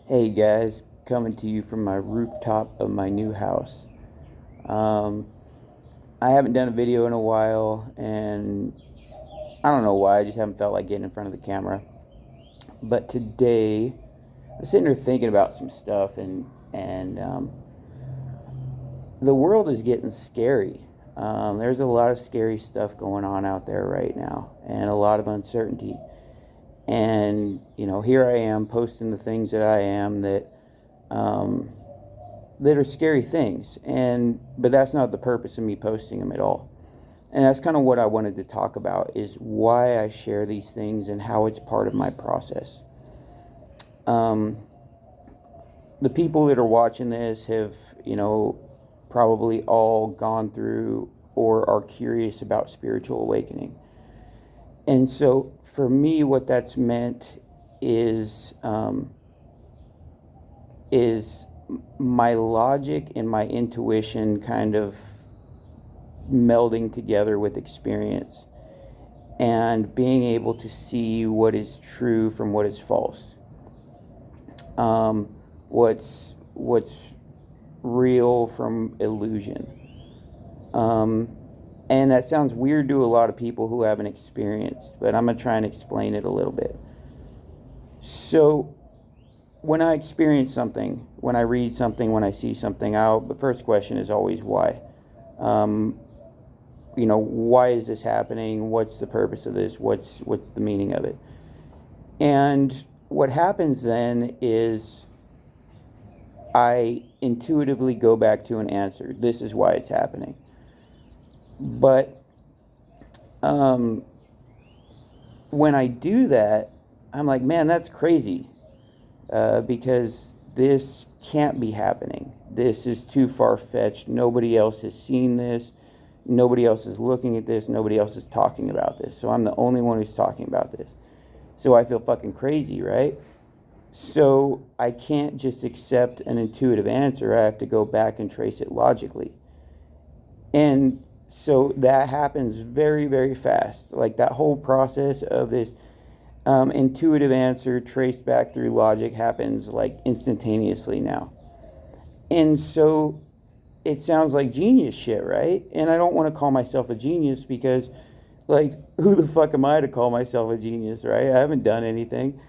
Hey guys, coming to you from my rooftop of my new house. Um, I haven't done a video in a while, and I don't know why. I just haven't felt like getting in front of the camera. But today, I was sitting here thinking about some stuff, and the world is getting scary. There's a lot of scary stuff going on out there right now, and a lot of uncertainty. And here I am posting the things that I am um, that are scary things, but that's not the purpose of me posting them at all. And that's kind of what I wanted to talk about, is why I share these things and how it's part of my process. um, the people that are watching this have probably all gone through or are curious about spiritual awakening. And so for me, what that's meant is is my logic and my intuition kind of melding together with experience and being able to see what is true from what is false, um, what's real from illusion. um, and that sounds weird to a lot of people who haven't experienced, but I'm going to try and explain it a little bit. So when I experience something, when I read something, when I see something, the first question is always why. um, why is this happening? What's the purpose of this? What's the meaning of it? And what happens then is I intuitively go back to an answer. This is why it's happening. But um, when I do that, I'm like, man, that's crazy, because this can't be happening. This is too far-fetched. Nobody else has seen this. Nobody else is looking at this. Nobody else is talking about this. So I'm the only one who's talking about this. So I feel fucking crazy, right? So I can't just accept an intuitive answer. I have to go back and trace it logically. And so that happens very, very fast. Like that whole process of this intuitive answer traced back through logic happens like instantaneously now. And so it sounds like genius shit, right? And I don't want to call myself a genius because, like, who the fuck am I to call myself a genius, right? I haven't done anything.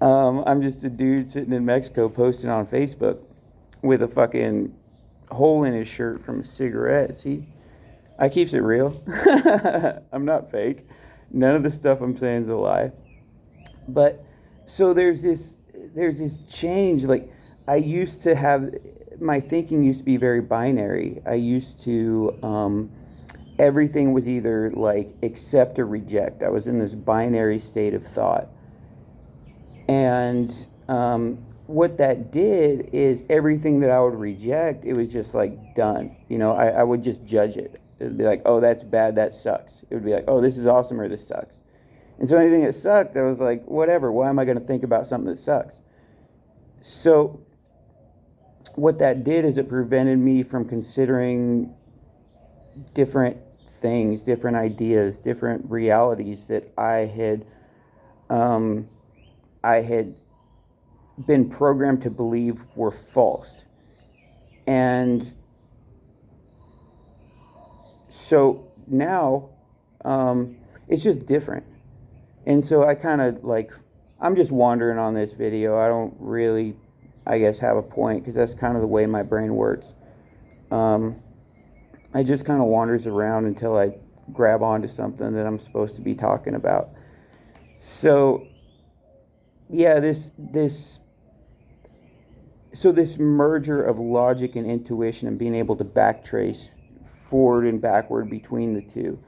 I'm just a dude sitting in Mexico posting on Facebook with a fucking hole in his shirt from a cigarette. See, I keeps it real. I'm not fake. None of the stuff I'm saying is a lie. But so there's this change. Like, I used to have, my thinking used to be very binary. I used to everything was either like accept or reject. I was in this binary state of thought. And what that did is everything that I would reject, it was just like done. I would just judge it. It would be like, oh, that's bad, that sucks. It would be like, oh, this is awesome, or this sucks. And so anything that sucked, I was like, whatever, why am I going to think about something that sucks? So what that did is it prevented me from considering different things, different ideas, different realities that um, I had been programmed to believe were false. And so now it's just different. And so I kind of like, I'm just wandering on this video. I don't really, I guess, have a point because that's kind of the way my brain works. Um, I just kind of wanders around until I grab onto something that I'm supposed to be talking about. So yeah, this merger of logic and intuition and being able to backtrace forward and backward between the two.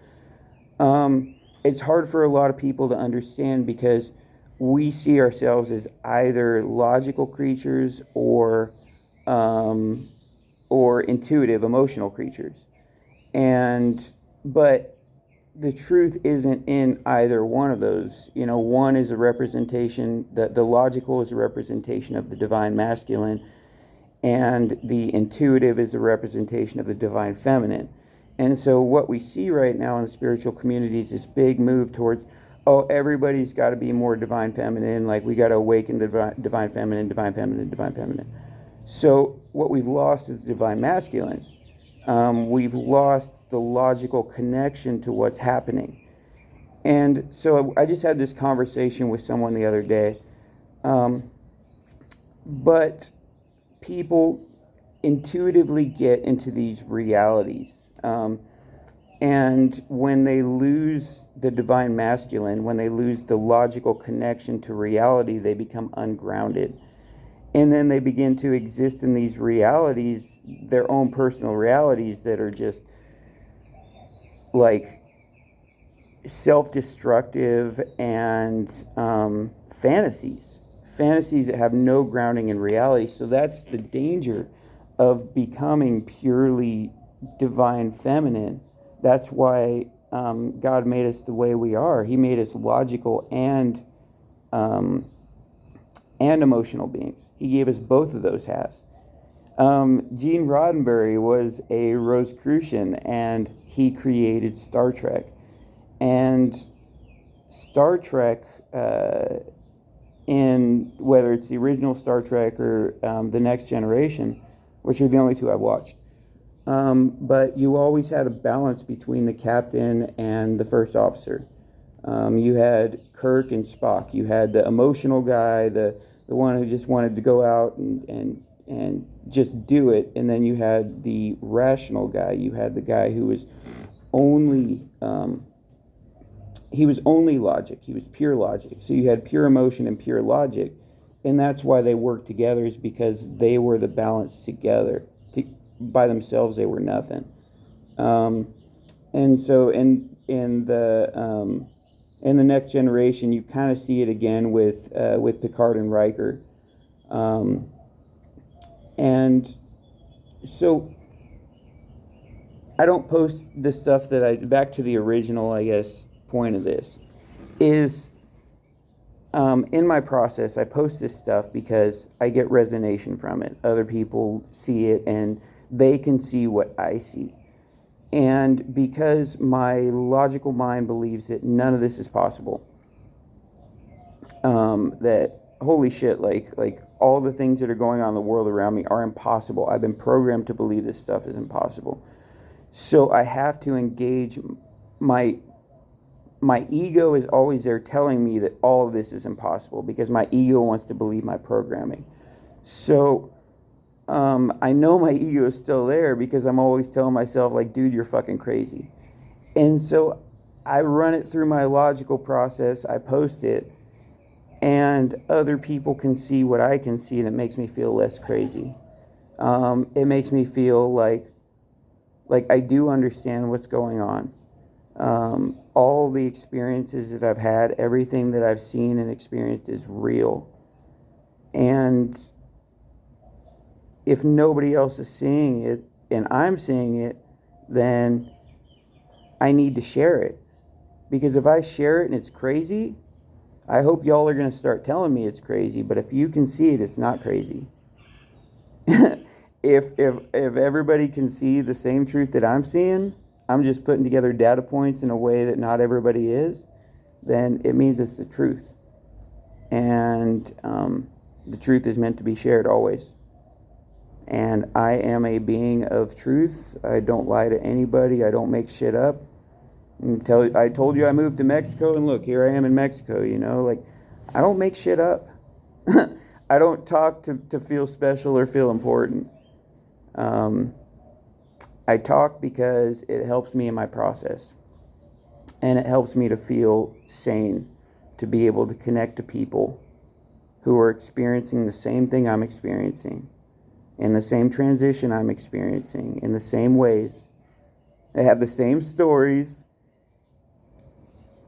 It's hard for a lot of people to understand because we see ourselves as either logical creatures um, or intuitive, emotional creatures. And but the truth isn't in either one of those. One is a representation, the logical is a representation of the divine masculine, and the intuitive is a representation of the divine feminine. And so what we see right now in the spiritual community is this big move towards, oh, everybody's got to be more divine feminine, like we got to awaken the divine feminine, divine feminine, divine feminine. So what we've lost is the divine masculine. We've lost the logical connection to what's happening. And so I just had this conversation with someone the other day. But people intuitively get into these realities. And when they lose the divine masculine, when they lose the logical connection to reality, they become ungrounded. And then they begin to exist in these realities, their own personal realities that are just like self-destructive and fantasies that have no grounding in reality. So that's the danger of becoming purely divine feminine. That's why God made us the way we are. He made us logical and emotional beings. He gave us both of those halves. Gene Roddenberry was a Rosicrucian, and he created Star Trek. And Star Trek, in whether it's the original Star Trek or the Next Generation, which are the only two I've watched, but you always had a balance between the captain and the first officer. You had Kirk and Spock. You had the emotional guy, the one who just wanted to go out and just do it. And then you had the rational guy. You had the guy who was only logic. He was pure logic. So you had pure emotion and pure logic. And that's why they worked together, is because they were the balance together. By themselves, they were nothing. And so in the Next Generation, you kind of see it again with Picard and Riker. And so I don't post the stuff back to the original, I guess, point of this is, in my process, I post this stuff because I get resonation from it. Other people see it and they can see what I see. And because my logical mind believes that none of this is possible, that holy shit, like all the things that are going on in the world around me are impossible. I've been programmed to believe this stuff is impossible. So I have to engage my ego is always there telling me that all of this is impossible, because my ego wants to believe my programming. So I know my ego is still there because I'm always telling myself, like, dude, you're fucking crazy. And so I run it through my logical process, I post it, and other people can see what I can see, and it makes me feel less crazy. It makes me feel like I do understand what's going on. All the experiences that I've had, everything that I've seen and experienced is real. And if nobody else is seeing it and I'm seeing it, then I need to share it. Because if I share it and it's crazy, I hope y'all are going to start telling me it's crazy. But if you can see it, it's not crazy. If everybody can see the same truth that I'm seeing, I'm just putting together data points in a way that not everybody is, then it means it's the truth. And the truth is meant to be shared always. And I am a being of truth. I don't lie to anybody. I don't make shit up. I told you I moved to Mexico, and look, here I am in Mexico, like, I don't make shit up. I don't talk to feel special or feel important. I talk because it helps me in my process. And it helps me to feel sane, to be able to connect to people who are experiencing the same thing I'm experiencing, in the same transition I'm experiencing, in the same ways. They have the same stories.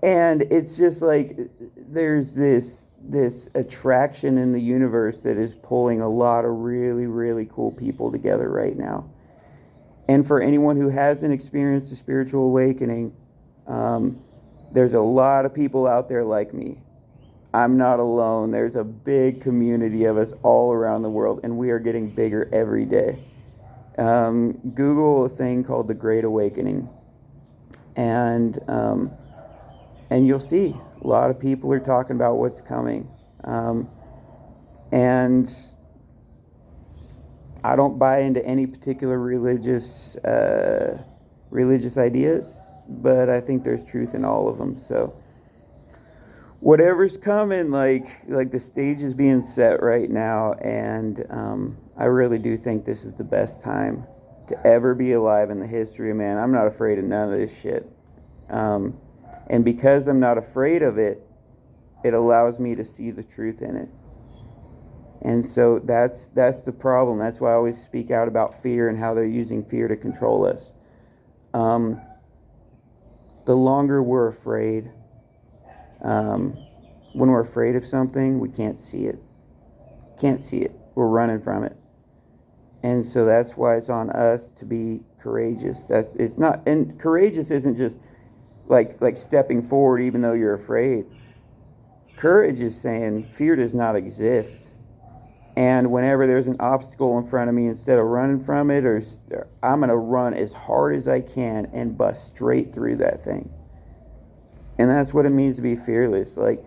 And it's just like there's this attraction in the universe that is pulling a lot of really, really cool people together right now. And for anyone who hasn't experienced a spiritual awakening, there's a lot of people out there like me. I'm not alone. There's a big community of us all around the world, and we are getting bigger every day. Google a thing called the Great Awakening, and you'll see, A lot of people are talking about what's coming. And I don't buy into any particular religious ideas, but I think there's truth in all of them. So whatever's coming, like the stage is being set right now, and I really do think this is the best time to ever be alive in the history of man. I'm not afraid of none of this shit. And because I'm not afraid of it, it allows me to see the truth in it. And so that's the problem. That's why I always speak out about fear and how they're using fear to control us. The longer we're afraid, when we're afraid of something, we can't see it. Can't see it. We're running from it. And so that's why it's on us to be courageous. And courageous isn't just like stepping forward even though you're afraid. Courage is saying fear does not exist. And whenever there's an obstacle in front of me, instead of running from it, I'm going to run as hard as I can and bust straight through that thing. And that's what it means to be fearless. Like,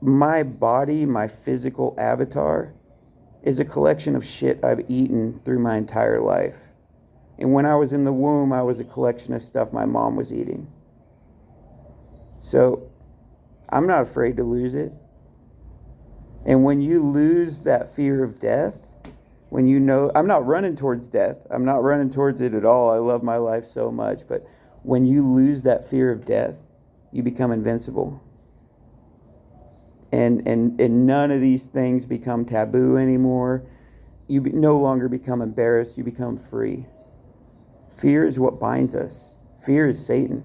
my body, my physical avatar, is a collection of shit I've eaten through my entire life. And when I was in the womb, I was a collection of stuff my mom was eating. So I'm not afraid to lose it. And when you lose that fear of death, when you know, I'm not running towards death. I'm not running towards it at all. I love my life so much. But when you lose that fear of death, you become invincible. And none of these things become taboo anymore. You no longer become embarrassed. You become free. Fear is what binds us. Fear is Satan.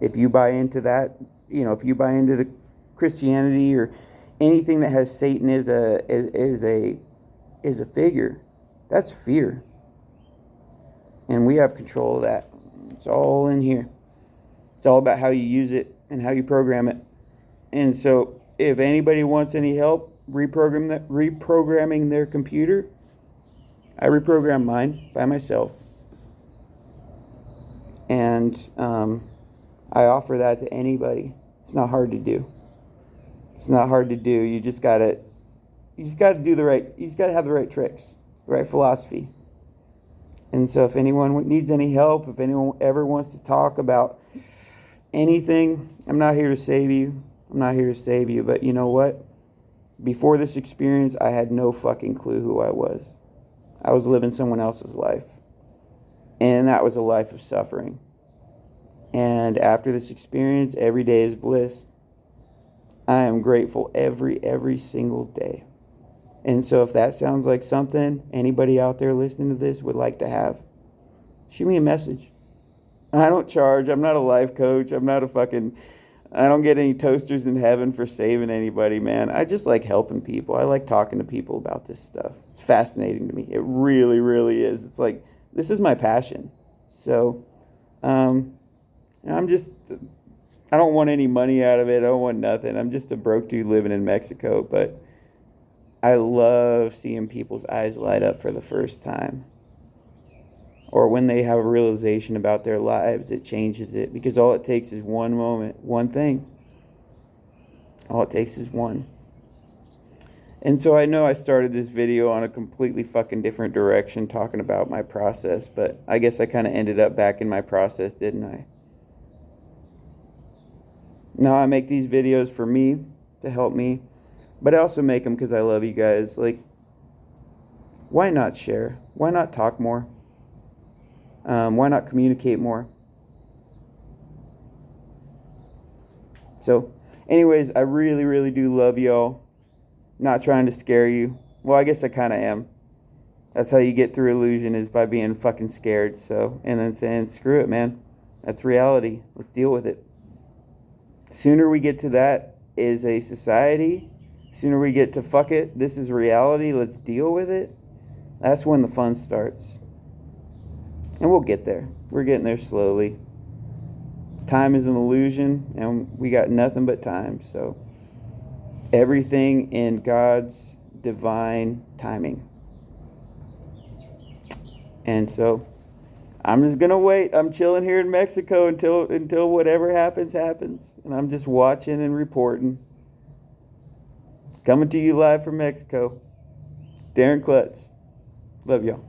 If you buy into that, if you buy into the Christianity or anything that has Satan as a figure, that's fear. And we have control of that. It's all in here. It's all about how you use it and how you program it. And so if anybody wants any help reprogramming their computer, I reprogram mine by myself. And I offer that to anybody. It's not hard to do. It's not hard to do. You just gotta do the right. You just gotta have the right tricks, the right philosophy. And so, if anyone needs any help, if anyone ever wants to talk about anything, I'm not here to save you. I'm not here to save you. But you know what? Before this experience, I had no fucking clue who I was. I was living someone else's life, and that was a life of suffering. And after this experience, every day is bliss. I am grateful every single day. And so if that sounds like something anybody out there listening to this would like to have, shoot me a message. I don't charge. I'm not a life coach. I don't get any toasters in heaven for saving anybody, man. I just like helping people. I like talking to people about this stuff. It's fascinating to me. It really, really is. It's like, this is my passion. So, I don't want any money out of it. I don't want nothing. I'm just a broke dude living in Mexico, but I love seeing people's eyes light up for the first time. Or when they have a realization about their lives, it changes it. Because all it takes is one moment, one thing. All it takes is one. And so I know I started this video on a completely fucking different direction talking about my process, but I guess I kind of ended up back in my process, didn't I? Now I make these videos for me, to help me, but I also make them because I love you guys. Like, why not share? Why not talk more? Why not communicate more? So, anyways, I really, really do love y'all. Not trying to scare you. Well, I guess I kind of am. That's how you get through illusion, is by being fucking scared. So, and then saying, screw it, man. That's reality. Let's deal with it. Sooner we get to that as a society, sooner we get to fuck it, this is reality, let's deal with it, that's when the fun starts. And we'll get there. We're getting there slowly. Time is an illusion, and we got nothing but time. So everything in God's divine timing. And so I'm just gonna wait. I'm chilling here in Mexico until whatever happens happens, and I'm just watching and reporting. Coming to you live from Mexico. Darren Klutz. Love y'all.